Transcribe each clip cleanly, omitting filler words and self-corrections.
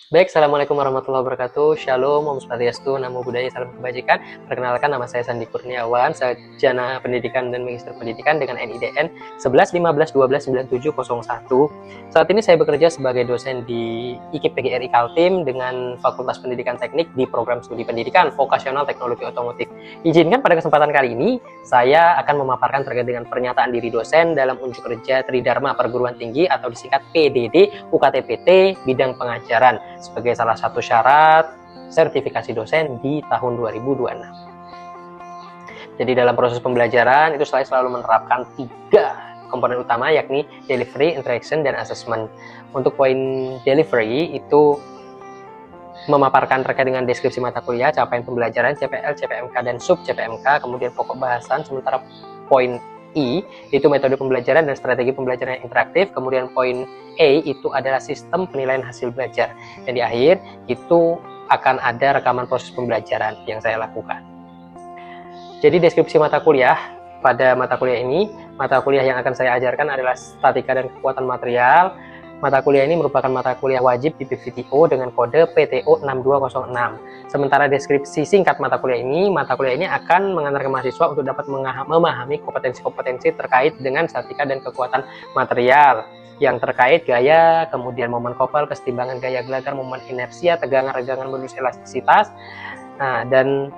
Baik, Assalamualaikum warahmatullahi wabarakatuh. Shalom, Om Swastiastu, Namo Buddhaya, Salam Kebajikan. Perkenalkan, nama saya Sandi Kurniawan, Sarjana Pendidikan dan Magister Pendidikan dengan NIDN 1115129701. Saat ini saya bekerja sebagai dosen di IKIP PGRI Kaltim dengan Fakultas Pendidikan Teknik di Program Studi Pendidikan Vokasional Teknologi Otomotif. Izinkan pada kesempatan kali ini, saya akan memaparkan terkait dengan pernyataan diri dosen dalam unjuk kerja Tridharma Perguruan Tinggi atau disingkat PDD UKTPT bidang pengajaran sebagai salah satu syarat sertifikasi dosen di tahun 2026. Jadi dalam proses pembelajaran itu saya selalu menerapkan 3 komponen utama, yakni delivery, interaction, dan assessment. Untuk poin delivery itu memaparkan terkait dengan deskripsi mata kuliah, capaian pembelajaran, CPL, CPMK, dan sub CPMK, kemudian pokok bahasan. Sementara poin I itu metode pembelajaran dan strategi pembelajaran yang interaktif. Kemudian poin E itu adalah sistem penilaian hasil belajar. Dan di akhir itu akan ada rekaman proses pembelajaran yang saya lakukan. Jadi deskripsi mata kuliah, pada mata kuliah ini, mata kuliah yang akan saya ajarkan adalah statika dan kekuatan material. Mata kuliah ini merupakan mata kuliah wajib di PVTO dengan kode PTO 6206. Sementara deskripsi singkat mata kuliah ini akan mengantarkan mahasiswa untuk dapat memahami kompetensi-kompetensi terkait dengan statika dan kekuatan material yang terkait gaya, kemudian momen kopel, kesetimbangan gaya gelagar, momen inersia, tegangan, regangan, modulus elastisitas, dan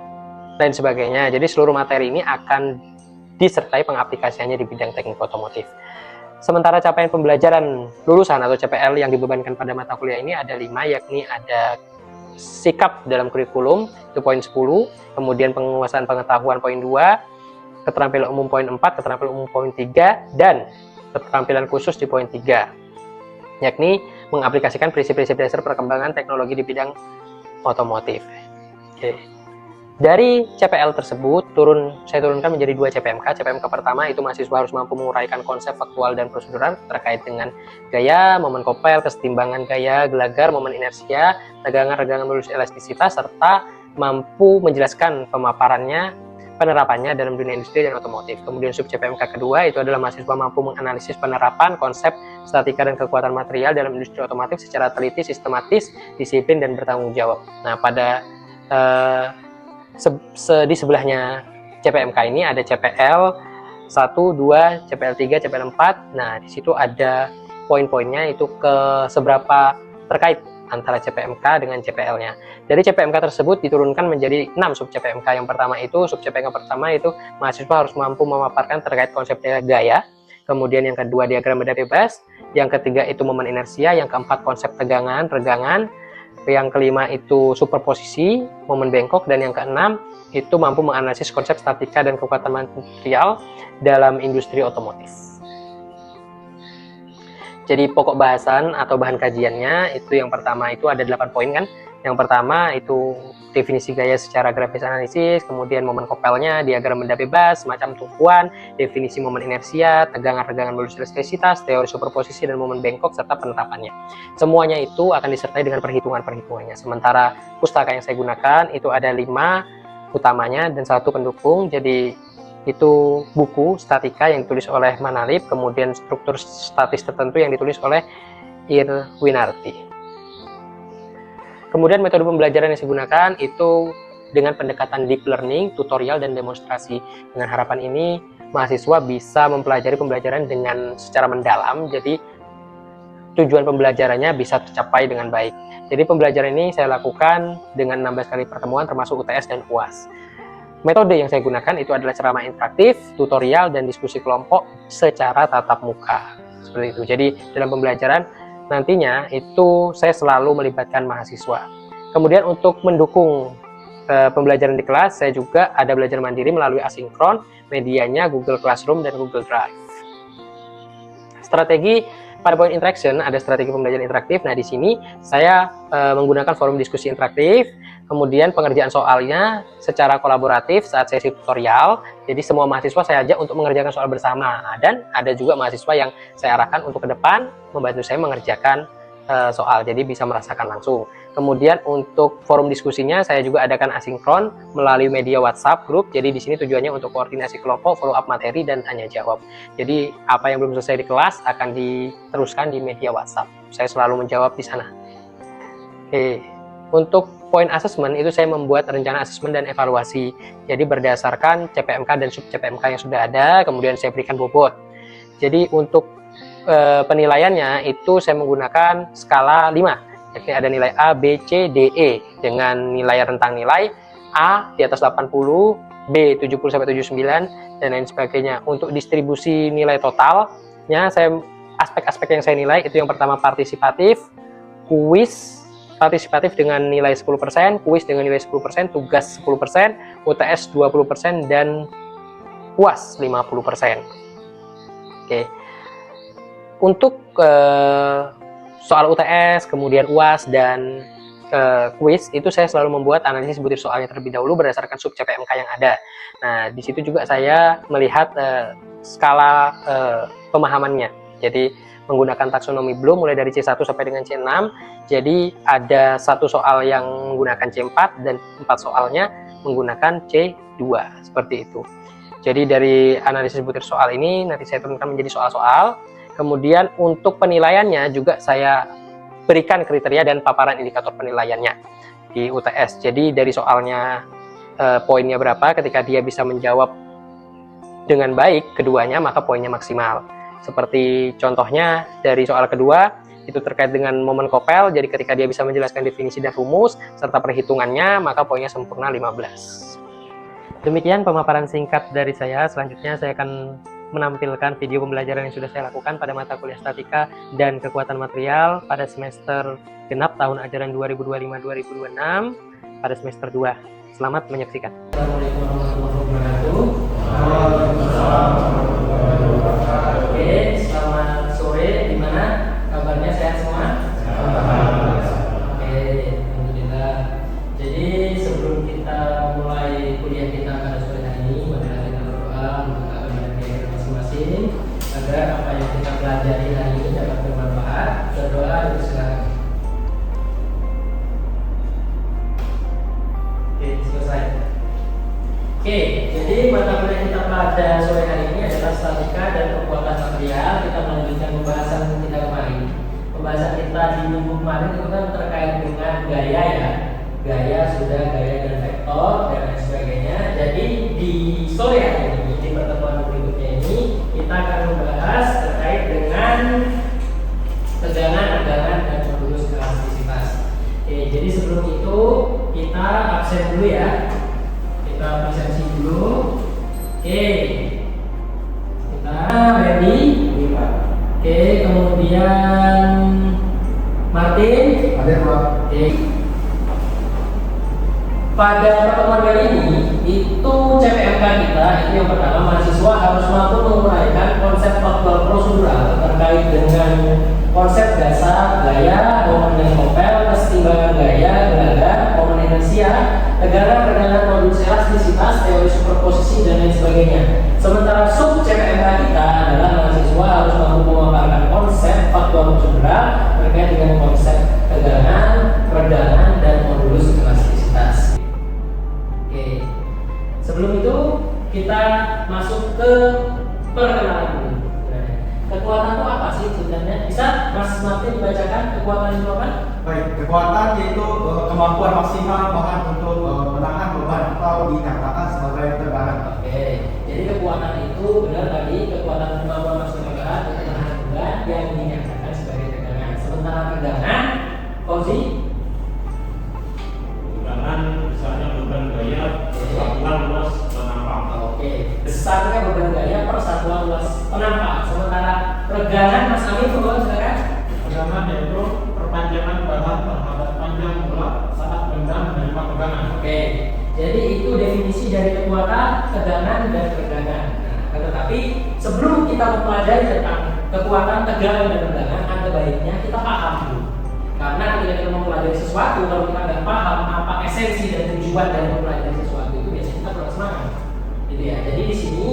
lain sebagainya. Jadi seluruh materi ini akan disertai pengaplikasiannya di bidang teknik otomotif. Sementara capaian pembelajaran lulusan atau CPL yang dibebankan pada mata kuliah ini ada 5, yakni ada sikap dalam kurikulum, itu poin 10, kemudian penguasaan pengetahuan poin 2, keterampilan umum poin 4, keterampilan umum poin 3, dan keterampilan khusus di poin 3, yakni mengaplikasikan prinsip-prinsip dasar perkembangan teknologi di bidang otomotif. Oke. Dari CPL tersebut, saya turunkan menjadi 2 CPMK. CPMK pertama itu mahasiswa harus mampu menguraikan konsep faktual dan prosedural terkait dengan gaya, momen kopel, kesetimbangan gaya, gelagar, momen inersia, tegangan, regangan, modulus elastisitas, serta mampu menjelaskan pemaparannya, penerapannya dalam dunia industri dan otomotif. Kemudian sub CPMK kedua itu adalah mahasiswa mampu menganalisis penerapan konsep statika dan kekuatan material dalam industri otomotif secara teliti, sistematis, disiplin, dan bertanggung jawab. Nah, pada di sebelahnya CPMK ini ada CPL 1, 2, CPL 3, CPL 4. Nah, di situ ada poin-poinnya itu ke seberapa terkait antara CPMK dengan CPL-nya. Dari CPMK tersebut diturunkan menjadi 6 sub CPMK. Yang pertama itu, sub CPMK pertama itu mahasiswa harus mampu memaparkan terkait konsep gaya. Kemudian yang kedua diagram beda bebas. Yang ketiga itu momen inersia. Yang keempat konsep tegangan, regangan. Yang kelima itu superposisi, momen bengkok, dan yang keenam itu mampu menganalisis konsep statika dan kekuatan material dalam industri otomotif. Jadi pokok bahasan atau bahan kajiannya itu yang pertama itu ada 8 poin kan. Yang pertama itu definisi gaya secara grafis analisis, kemudian momen kopelnya, diagram benda bebas, semacam tumpuan, definisi momen inersia, tegangan-regangan modulus elastisitas, teori superposisi dan momen bengkok, serta penerapannya. Semuanya itu akan disertai dengan perhitungan-perhitungannya. Sementara pustaka yang saya gunakan itu ada 5 utamanya dan 1 pendukung. Jadi itu buku statika yang ditulis oleh Manalip, kemudian struktur statis tertentu yang ditulis oleh Irwinarti. Kemudian metode pembelajaran yang saya gunakan itu dengan pendekatan deep learning, tutorial, dan demonstrasi. Dengan harapan ini, mahasiswa bisa mempelajari pembelajaran dengan secara mendalam, jadi tujuan pembelajarannya bisa tercapai dengan baik. Jadi pembelajaran ini saya lakukan dengan 16 kali pertemuan termasuk UTS dan UAS. Metode yang saya gunakan itu adalah ceramah interaktif, tutorial, dan diskusi kelompok secara tatap muka. Seperti itu. Jadi dalam pembelajaran nantinya itu saya selalu melibatkan mahasiswa. Kemudian untuk mendukung pembelajaran di kelas, saya juga ada belajar mandiri melalui asinkron, medianya Google Classroom dan Google Drive. Strategi pada poin interaction ada strategi pembelajaran interaktif. Nah, di sini saya menggunakan forum diskusi interaktif, kemudian pengerjaan soalnya secara kolaboratif saat sesi tutorial. Jadi semua mahasiswa saya ajak untuk mengerjakan soal bersama, dan ada juga mahasiswa yang saya arahkan untuk ke depan membantu saya mengerjakan soal, jadi bisa merasakan langsung. Kemudian untuk forum diskusinya saya juga adakan asinkron melalui media WhatsApp grup. Jadi di sini tujuannya untuk koordinasi kelompok, follow up materi, dan tanya jawab. Jadi apa yang belum selesai di kelas akan diteruskan di media WhatsApp. Saya selalu menjawab di sana. Oke, untuk poin asesmen itu saya membuat rencana asesmen dan evaluasi. Jadi berdasarkan CPMK dan sub CPMK yang sudah ada, kemudian saya berikan bobot. Jadi untuk penilaiannya itu saya menggunakan skala 5. Jadi ada nilai A, B, C, D, E dengan nilai rentang nilai A di atas 80, B 70 sampai 79 dan lain sebagainya. Untuk distribusi nilai totalnya aspek-aspek yang saya nilai itu yang pertama partisipatif, kuis partisipatif dengan nilai 10%, kuis dengan nilai 10%, tugas 10%, UTS 20% dan UAS 50%. Oke. Untuk soal UTS, kemudian UAS dan kuis itu saya selalu membuat analisis butir soalnya terlebih dahulu berdasarkan sub CPMK yang ada. Nah, di situ juga saya melihat skala pemahamannya. Jadi menggunakan taksonomi Bloom mulai dari C1 sampai dengan C6. Jadi ada satu soal yang menggunakan C4 dan 4 soalnya menggunakan C2 seperti itu. Jadi dari analisis butir soal ini nanti saya turunkan menjadi soal-soal. Kemudian untuk penilaiannya juga saya berikan kriteria dan paparan indikator penilaiannya di UTS. Jadi dari soalnya poinnya berapa, ketika dia bisa menjawab dengan baik keduanya maka poinnya maksimal. Seperti contohnya dari soal kedua itu terkait dengan momen kopel. Jadi ketika dia bisa menjelaskan definisi dan rumus serta perhitungannya maka poinnya sempurna 15. Demikian pemaparan singkat dari saya. Selanjutnya saya akan menampilkan video pembelajaran yang sudah saya lakukan pada mata kuliah statika dan kekuatan material pada semester genap tahun ajaran 2025-2026 pada semester 2. Selamat menyaksikan. Assalamualaikum warahmatullahi wabarakatuh. Oke, selamat sore. Gimana kabarnya, sehat semua? Oke, alhamdulillah. Jadi sebelum kita mulai kuliah kita pada sore hari ini, marilah kita berdoa agar apa yang kita pelajari hari ini dapat bermanfaat. Berdoa itu silakan. Oke, selesai. Oke, jadi mata kuliah kita pada sore hari ini adalah statika dan kekuatan material. Kita melanjutkan pembahasan kita kemarin. Pembahasan kita di minggu kemarin itu kan terkait dengan gaya ya. Gaya sudah, gaya dan vektor dan lain sebagainya. Jadi di sore hari ini di pertemuan berikutnya ini kita akan membahas terkait dengan tegangan, tegangan dan modulus elastisitas. Oke, jadi sebelum itu kita absen dulu ya. Kita absensi dulu. Oke. Kita ready? Oke, kemudian Martin. Ada Pak. Oke. Pada pertemuan kali ini itu CPMK kita itu yang pertama, mahasiswa harus mampu menguraikan konsep faktual prosedural terkait dengan konsep dasar gaya, momen dan kopel, kesetimbangan gaya, gelagat, momen inersia, tegangan, tegangan, modulus elastisitas, teori superposisi dan lain sebagainya. Sementara sub CPMK kita adalah mahasiswa harus mampu memaparkan konsep faktual prosedural terkait dengan konsep tegangan, redangan dan modulus elastisitas. Oke. Sebelum itu kita masuk ke perkenalan dulu. Nah, kekuatan itu apa sih sebenarnya? Bisa Mas Martin dibacakan kekuatan itu apa? Baik, kekuatan yaitu kemampuan maksimal bahan untuk menahan beban atau dinyatakan sebagai tegangan. Oke. Jadi kekuatan itu benar tadi, kekuatan kemampuan maksimal bahan untuk menahan beban yang dinyatakan sebagai tegangan. Sementara tegangan, Fauzi? Tegangan misalnya beban gaya persatuan luas penampang. Oke, besarnya beban gaya persatuan luas penampang. Sementara tegangan, Mas Amin, silakan. Tegangan yaitu perpanjangan bahan terhadap panjang bola saat benda menerima tegangan. Oke, jadi itu definisi dari kekuatan, tegangan dan tegangan. Nah, tetapi sebelum kita mempelajari tentang kekuatan, tegangan dan tegangan, ada baiknya kita paham dulu. Karena ketika kita mempelajari sesuatu, kalau kita nggak paham apa esensi dan tujuan dari mempelajari sesuatu itu, biasanya kita kurang semangat. Gitu ya. Jadi di sini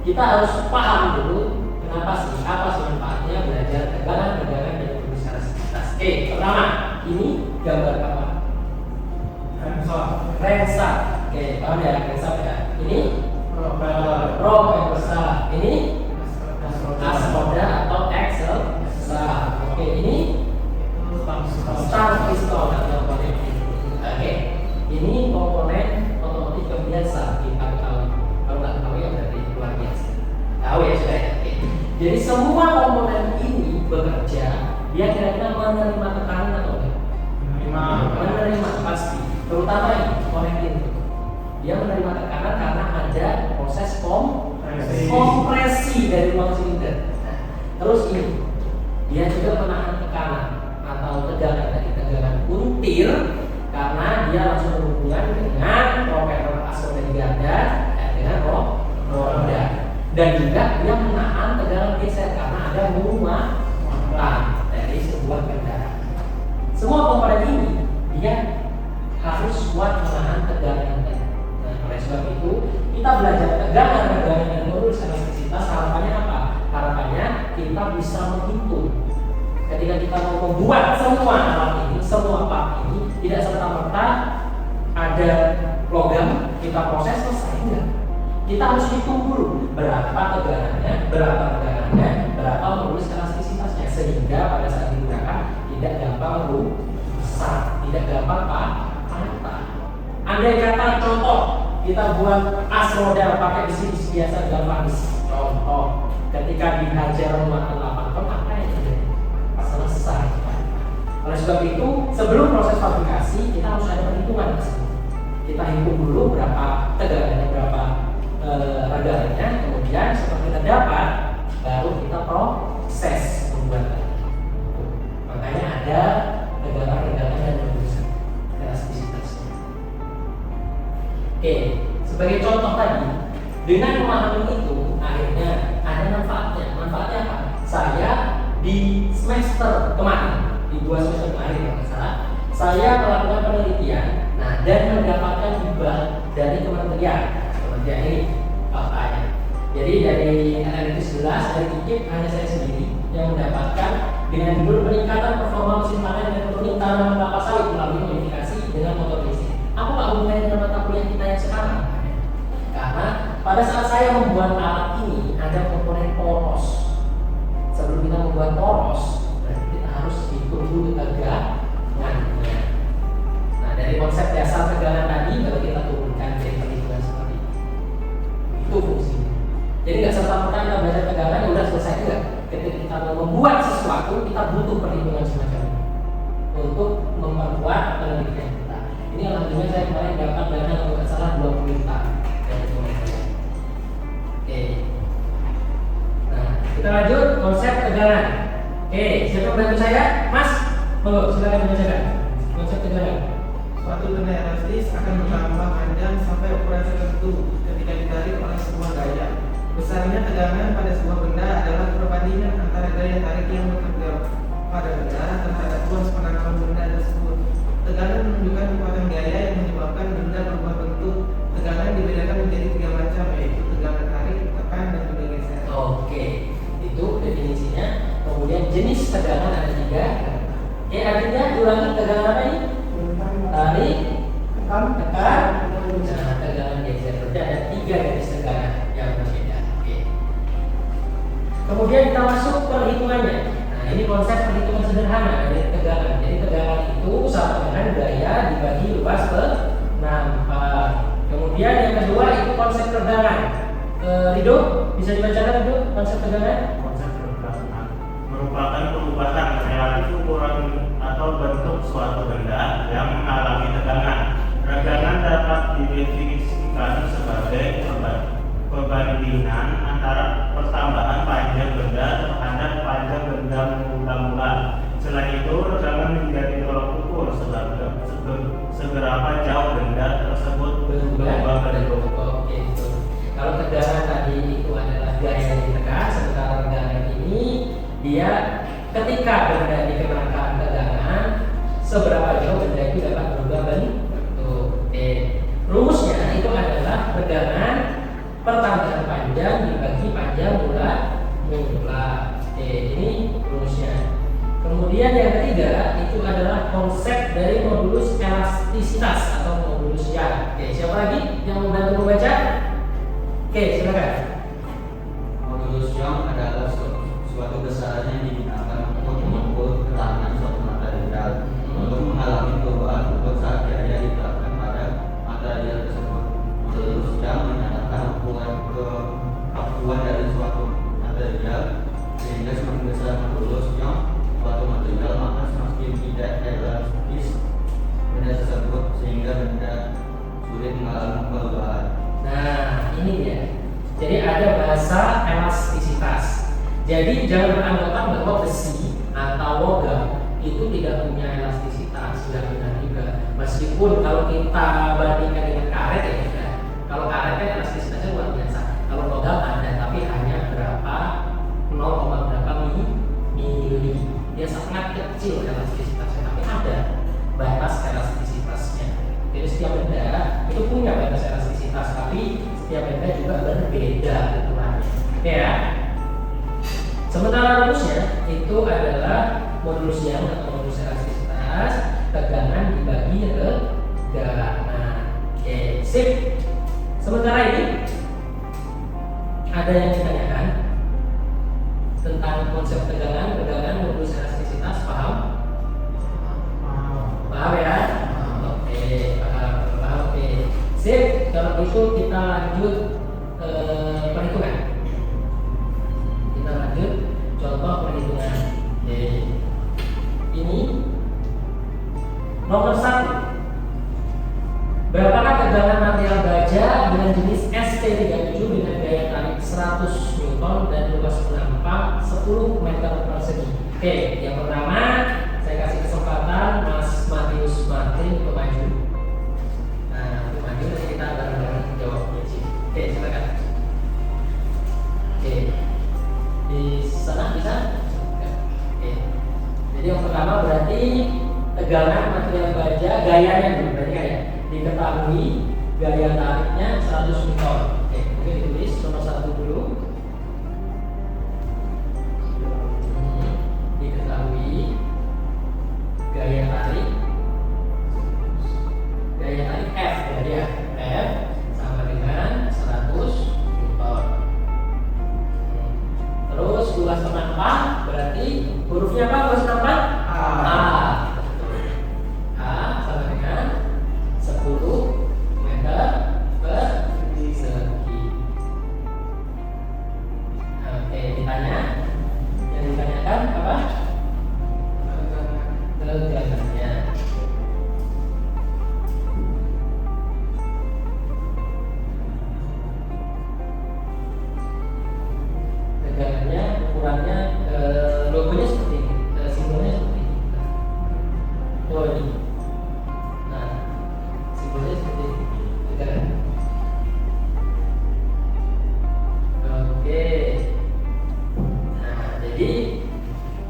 kita harus paham dulu kenapa sih, apa sih manfaatnya belajar tegangan, tegangan dan modulus elastisitas. Oke, pertama, ini gambar apa? Rensa. Oke, paham ya rensa ya? Ini propeller. Ini askoda atau axle. Oke, ini start pistol. ini komponen otomotif yang biasa kita ketahui. Kalau nggak tahu ya berarti luar biasa. Tahu ya sudah ya. Oke. Jadi semua komponen ini bekerja, dia kira-kira menerima tekanan atau enggak? Menerima pasti. Terutama ini konektif. Dia menerima tekanan karena ada proses kompresi dari ruang silinder. Nah, terus ini dia juga menahan tekanan atau tegangan dari tegangan puntir karena dia langsung berhubungan dengan propeller aspal dari garda dengan roda, dan juga dia menahan tegangan geser karena ada muatan dari sebuah kendaraan. Semua komponen ini dia harus kuat menahan tegangan. Nah, oleh sebab itu kita belajar tegangan dan modul elastisitas. Harapannya apa? Harapannya kita bisa menghitung. Ketika kita mau membuat semua alat ini, semua part ini, tidak serta-merta ada logam kita proses selesai, enggak. Kita harus hitung dulu berapa tegangannya, berapa modulus elastisitasnya, sehingga pada saat digunakan tidak gampang rusak, tidak gampang patah. Andai kata contoh kita buat as roda pakai besi biasa galvanis, contoh ketika dihajar muatan 8 ton, apa yang terjadi? Selesai. Oleh sebab itu, sebelum proses fabrikasi kita harus ada perhitungan. Kita hitung dulu berapa tegangannya, berapa regangannya, kemudian setelah kita dapat, baru kita proses pembuatan. Makanya ada tegangan dan modulus elastisitas. Oke, sebagai contoh tadi, dengan memahami itu, akhirnya ada manfaatnya. Manfaatnya apa? Saya di semester kemarin, di 2 semester kemarin kalau nggak salah, saya melakukan penelitian, dan mendapatkan hibah dari kementerian ini faktanya. Jadi dari analisis 11 dari IKIP hanya saya sendiri yang mendapatkan dengan judul peningkatan performa mesin panen dan teknik tanaman kelapa sawit melalui modifikasi dengan motor listrik. Apa nggak hubungannya dengan mata kuliah kita yang sekarang? Karena pada saat saya membuat alat ini ada komponen poros. Sebelum kita membuat poros, berarti kita harus hitung dulu tegangannya. Nah, dari konsep dasar tegangan tadi baru kita turunkan jadi perhitungan seperti ini. Itu fungsinya. Jadi nggak serta-merta kita belajar tegangan ya udah selesai, enggak. Ketika kita mau membuat sesuatu, kita butuh perhitungan semacam ini untuk memperkuat penelitian kita. Ini alhamdulillah saya kemarin dapat dana kalau nggak salah 20 juta dari kementerian. Oke. Nah, kita lanjut konsep tegangan. Oke, siapa bantu saya? Mas, monggo silakan menjelaskan konsep tegangan. Suatu benda elastis akan bertambah panjang sampai ukuran tertentu ketika ditarik oleh sebuah gaya. Besarnya tegangan pada sebuah benda adalah perbandingan antara gaya tarik yang bekerja pada benda terhadap ruas penangkapan benda tersebut. Tegangan menunjukkan kekuatan gaya yang menyebabkan benda berubah bentuk. Tegangan dibedakan menjadi 3 macam, yaitu tegangan tarik, tekan, dan juga geser. Oke, itu definisinya. Kemudian jenis tegangan ada 3. Oke, artinya diulangi tegangan apa ini? Tarik, tekan, nah, tegangan geser. Berarti ada 3 jenis tegangan yang berbeda. Oke. Kemudian kita masuk perhitungannya. Nah, ini konsep perhitungan sederhana dari tegangan. Jadi tegangan itu sama dengan gaya dibagi luas penampak. Kemudian yang kedua itu konsep tegangan. Rido, bisa dibacakan Rido konsep tegangan? Konsep tegangan merupakan perubahan relatif ukuran atau bentuk suatu benda yang mengalami tegangan. Tegangan dapat didefinisikan sebagai perbandingan antara pertambahan panjang benda terhadap panjang benda mula-mula. Selain itu, tegangan menjadi tolak ukur seberapa jauh benda tersebut berubah bentuk. Oke, betul. Kalau tegangan tadi itu adalah gaya yang ditekan, sementara tegangan ini dia ketika benda dikenakan tegangan, seberapa jauh benda itu dapat berubah bentuk. Oke. Rumusnya itu adalah tegangan pertambahan panjang dibagi panjang mula. Oke, ini rumusnya. Kemudian yang ketiga itu adalah konsep dari modulus elastisitas atau modulus Young. Oke, siapa lagi yang membantu membaca? Oke, silakan. Modulus Young adalah suatu besaran yang digunakan untuk mengukur ketahanan suatu material untuk mengalami perubahan bentuk saat gaya diterapkan pada Jadi jangan beranggapan bahwa besi atau logam itu tidak punya elastisitas, tidak benar juga. Meskipun kalau kita bandingkan dengan karet ya tidak. Kalau karet kan elastisitasnya luar biasa. Kalau logam ada tapi hanya berapa 0, berapa mili. Dia sangat kecil elastisitasnya, tapi ada batas elastisitasnya. Jadi setiap benda itu punya batas elastisitas, tapi setiap benda juga berbeda ukurannya. Oke ya. Sementara rumusnya itu adalah modulus Young atau modulus elastisitas, tegangan dibagi regangan. Oke, sip. Sementara ini ada yang ditanyakan tentang konsep tegangan, modulus elastisitas, paham? Paham ya? Oke, paham. Oke, sip. Kalau itu kita lanjut perhitungan. Kita lanjut contoh perhitungan. Oke. Ini nomor 1. Berapakah tegangan material baja dengan jenis ST37 dengan gaya tarik 100 Newton dan luas penampang 10 meter persegi? Oke, yang pertama saya kasih kesempatan Mas Matius Martin untuk maju. Nah, untuk maju nanti kita bareng-bareng jawabnya. Oke, silakan. Oke, di sana bisa? Oke. Jadi yang pertama berarti tegangan material baja gayanya dulu, berarti gaya diketahui gaya tariknya 100 Newton. Oke, mungkin ditulis nomor 1 dulu. Diketahui gaya tarik F, jadi ya F sama dengan 100 Newton. Terus luas penampang berarti hurufnya apa luas penampang? A. Sama dengan 10 meter persegi. Oke, ditanya. Yang ditanyakan apa? Tegangannya. Tegangannya, ukurannya, logonya seperti ini, simbolnya seperti ini. Oh ini. Nah, simbolnya seperti ini. Tegangan. Oke. Nah, jadi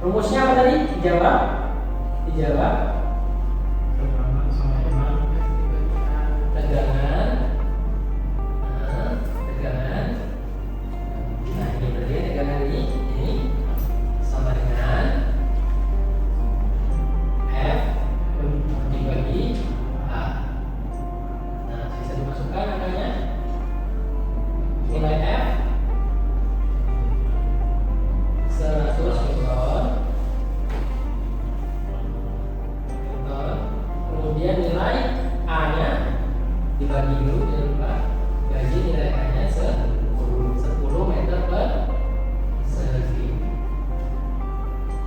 rumusnya apa tadi? Dijawab. Tegangan. Tegangan. Nah, ini berarti tegangan ini sama dengan F dibagi A. Nah, bisa dimasukkan angkanya. Nilai F 100 Newton. Kemudian nilai A-nya dibagi dulu, jangan lupa. Gaji nilai A-nya 10 meter persegi.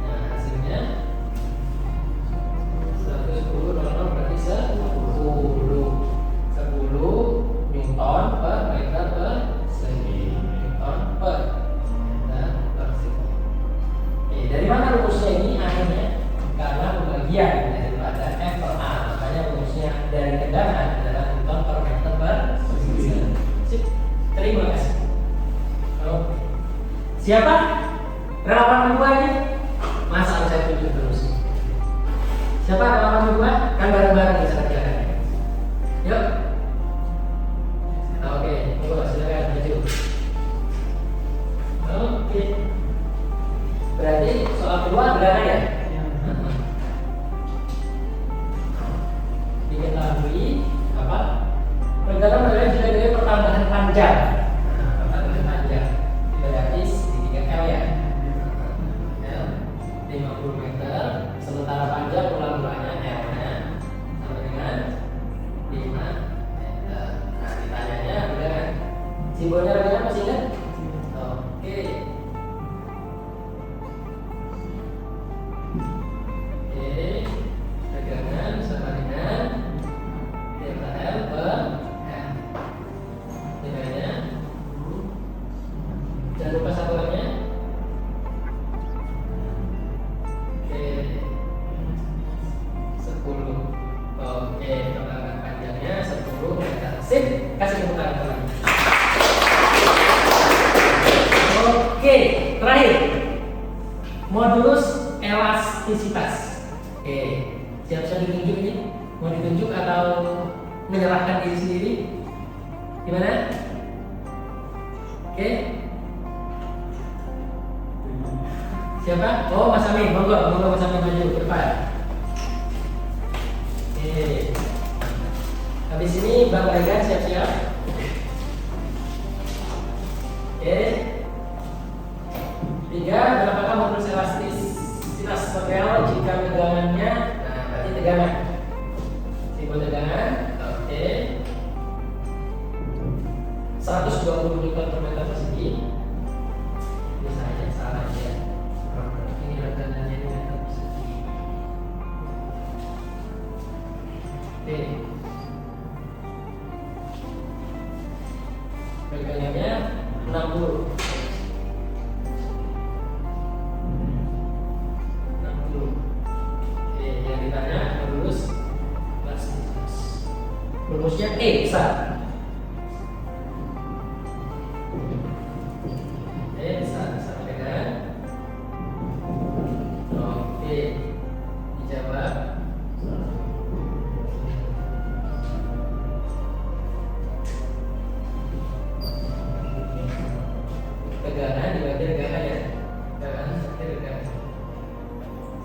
Nah, hasilnya 110 berarti 10 Newton per meter persegi. Newton per meter persegi. Oke, dari mana rumusnya ini akhirnya? Karena pembagian daripada F per A, makanya rumusnya dari tegangan adalah Newton per meter persegi. Sip, terima kasih. Oke. Siapa? Relawan kedua ini? Masa harus saya tunjuk terus? Siapa relawan kedua? Kan bareng-bareng bisa kerjakan. Yuk. Oke, coba silakan maju. Oke. Berarti soal kedua berapa ya? Diketahui apa? Pergerakan adalah jika dari pertambahan panjang. Nah, pertambahan panjang berarti segitiga L ya. L 50 meter. Sementara panjang ulang-ulangnya L-nya sama dengan 5 meter. Nah, ditanyanya udah kan? Simbolnya rekan masih ingat? Oke. Tegangan sama dengan delta L per M. Nilainya Oke, tegangan panjangnya 10 meter. Sip, kasih tepuk tangan lagi. Oke, terakhir modulus elastisitas. Oke, siap-siap ditunjuk nih? Mau ditunjuk atau menyerahkan diri sendiri? Gimana? Oke. Siapa? Oh, Mas Amin, monggo Mas Amin maju ke depan. Oke. Habis ini Bang Regan siap-siap. Oke. 3, berapakah modulus elastisitas material jika tegangannya? Nah, berarti tegangan. Simbol tegangan. Oke. 120 Newton per meter persegi. Ini saja salah ya. Ini tegangannya di meter persegi. Oke. Tegangannya 60. Yang ditanya modulus elastisitas. Rumusnya E besar. Besar dengan oke, dijawab. Tegangan dibagi tegangan ya. Tegangan dibagi tegangan.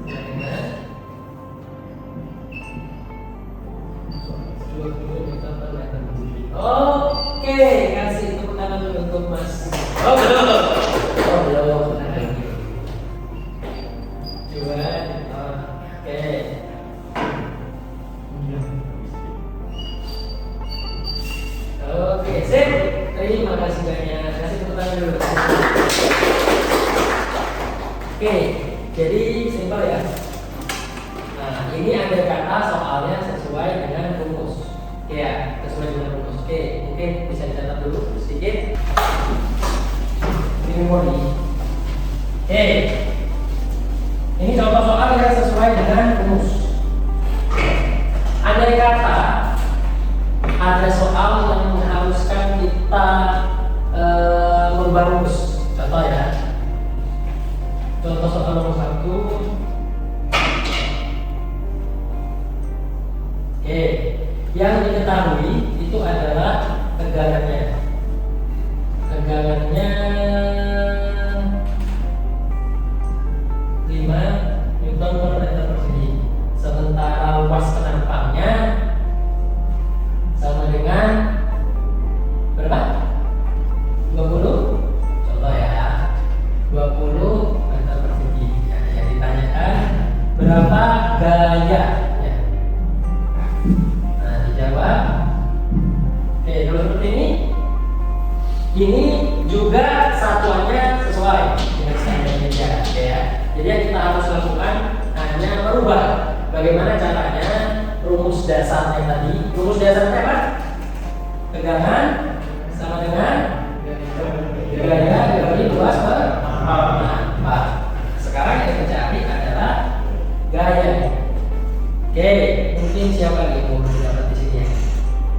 Dengan 20 meter per meter. Oke, kasih tepuk tangan dulu untuk Mas. Oh belum. Coba. Oke. Oke, sip. Terima kasih banyak. Kasih tepuk tangan dulu. Oke, jadi simpel ya. Nah, ini ada kata soalnya sesuai dengan rumus. Oke ya, sesuai dengan rumus. Oke, mungkin bisa dicatat dulu sedikit. Memori. Oke. Ini contoh soal yang sesuai dengan rumus. Andai kata ada soal yang mengharuskan kita merubah rumus. Contoh ya. Contoh soal nomor 1. Oke. Yang diketahui itu adalah tegangannya. Tegangannya 5 Newton per meter persegi. Sementara luas penampangnya sama dengan berapa? 20. Contoh ya, 20 meter persegi. Nah, yang ditanyakan berapa gaya? Ya. Nah, dijawab. Oke, kalau seperti ini. Ini juga satuannya sesuai dengan standar media, ya. Jadi yang kita harus lakukan hanya merubah bagaimana caranya rumus dasarnya tadi. Rumus dasarnya apa? Tegangan sama dengan gaya dibagi luas per empat. Sekarang yang kita cari adalah gaya. Oke, mungkin siapa lagi mau berpendapat di sini ya?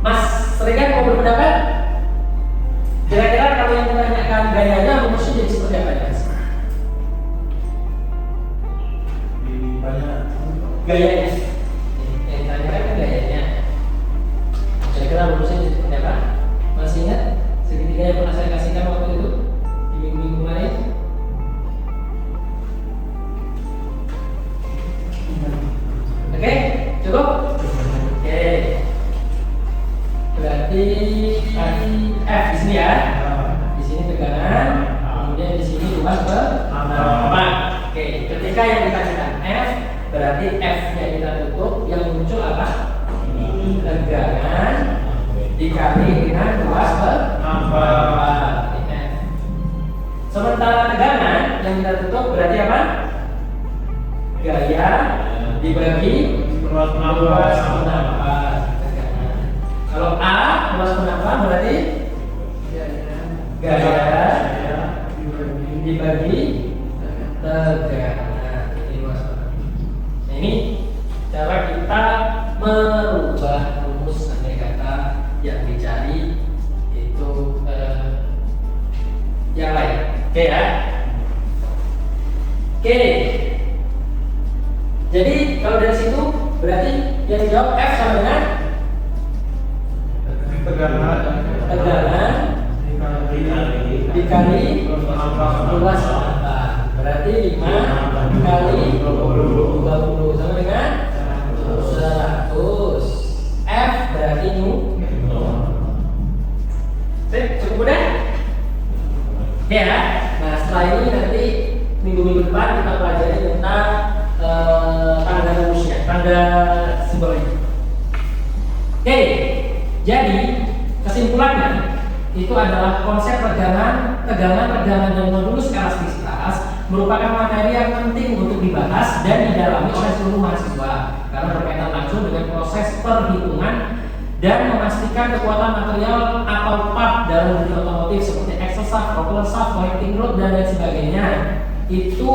Mas, sering kan mau berpendapat? Kira-kira kalau yang menanyakan gayanya rumusnya jadi seperti apa ya? Banyak Gayanya. Yang ditanyakan kan gayanya. Kira-kira rumusnya jadi seperti apa? Masih ingat segitiga yang pernah saya kasihkan waktu itu di minggu-minggu kemarin? Oke, cukup? Oke. Berarti F di sini ya. Di sini tegangan, kemudian di sini luas per empat. Oke, ketika yang ditanyakan F, berarti F-nya kita tutup, yang muncul apa? Tegangan dikali dengan luas per empat. Sementara tegangan yang kita tutup berarti apa? Gaya dibagi luas penampak. Kalau A luas penampak berarti gaya dibagi tegangan. Ini luas penampak. Nah, ini cara kita merubah rumus andai kata yang dicari itu yang lain. Oke ya. Oke. Jadi kalau dari situ berarti yang dijawab F sama dengan tegangan dikali luas lautan. Berarti 5 kali 20 sama dengan 100. F berarti Newton. Sip, cukup mudah? Ya. Nah, setelah ini nanti minggu-minggu depan kita pelajari tentang tanda rumusnya, tanda simbolnya. Oke, jadi kesimpulannya itu adalah konsep tegangan, dan modulus elastisitas merupakan materi yang penting untuk dibahas dan didalami oleh seluruh mahasiswa karena berkaitan langsung dengan proses perhitungan dan memastikan kekuatan material atau part dalam dunia otomotif seperti axle shaft, roller shaft, connecting rod dan lain sebagainya itu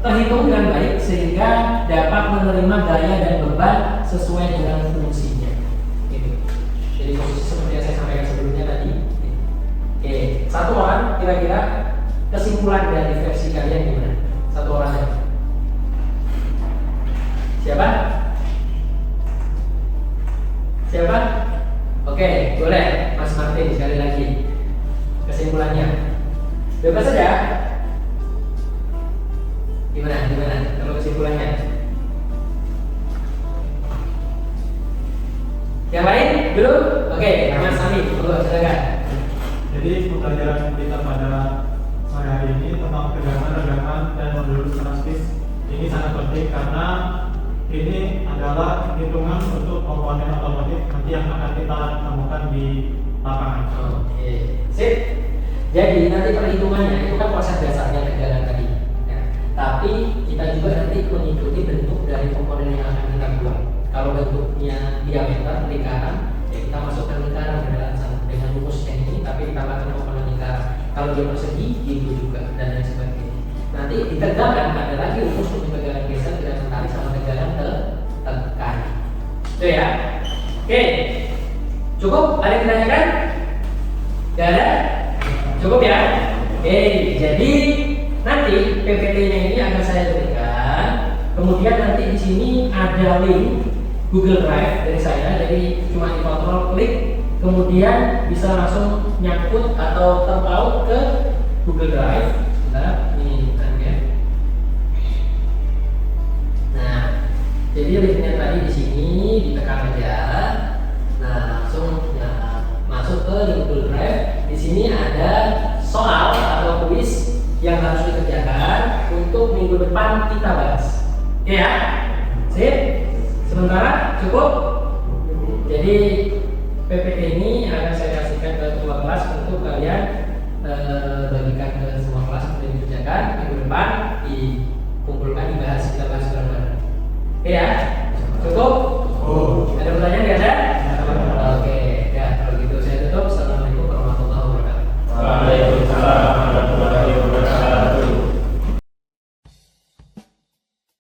terhitung dengan baik sehingga dapat menerima daya dan beban sesuai dengan fungsinya. Gitu. Jadi posisi seperti yang saya sampaikan sebelumnya tadi. Oke, satu orang kira-kira kesimpulan dari versi kalian gimana? Satu orang aja. Siapa? Siapa? Oke, boleh Mas Martin sekali lagi. Kesimpulannya. Bebas saja. Gimana kalau kesimpulannya? Yang lain belum? Oke, Mas Ami, silakan. Jadi pembelajaran kita pada sore hari ini tentang tegangan dan modulus elastis ini sangat penting karena ini adalah hitungan untuk komponen otomotif nanti yang akan kita temukan di lapangan. Oke, sip. Jadi nanti perhitungannya itu kan proses dasarnya tegangan tadi. Ya. Tapi kita juga nanti mengikuti bentuk dari komponen yang akan kita buat. Kalau bentuknya diameter lingkaran, ya kita masukkan lingkaran ke dalam sana dengan rumusnya ini, tapi ditambahkan komponen lingkaran. Kalau dia persegi, gitu juga dan lain sebagainya. Nanti di tegangan ada lagi rumus untuk tegangan geser, tegangan tarik sama tegangan tekan. Itu ya. Oke. Cukup? Ada yang ditanyakan? Gak ada? Cukup ya? Oke. Jadi nanti PPT-nya ini akan saya berikan. Kemudian nanti di sini ada link Google Drive dari saya, jadi cuma dikontrol klik, kemudian bisa langsung nyangkut atau terpaut ke Google Drive. Nah, ini ya. Nah, jadi linknya tadi di sini ditekan aja. Nah, langsung ya, masuk ke link Google Drive. Di sini ada soal atau kuis yang harus dikerjakan untuk minggu depan kita bahas. Oke ya, sip. Sementara cukup. Jadi PPT ini akan saya kasihkan ke ketua kelas untuk kalian bagikan ke semua kelas untuk dikerjakan minggu depan, dikumpulkan, dibahas, kita bahas bareng-bareng. Oke ya.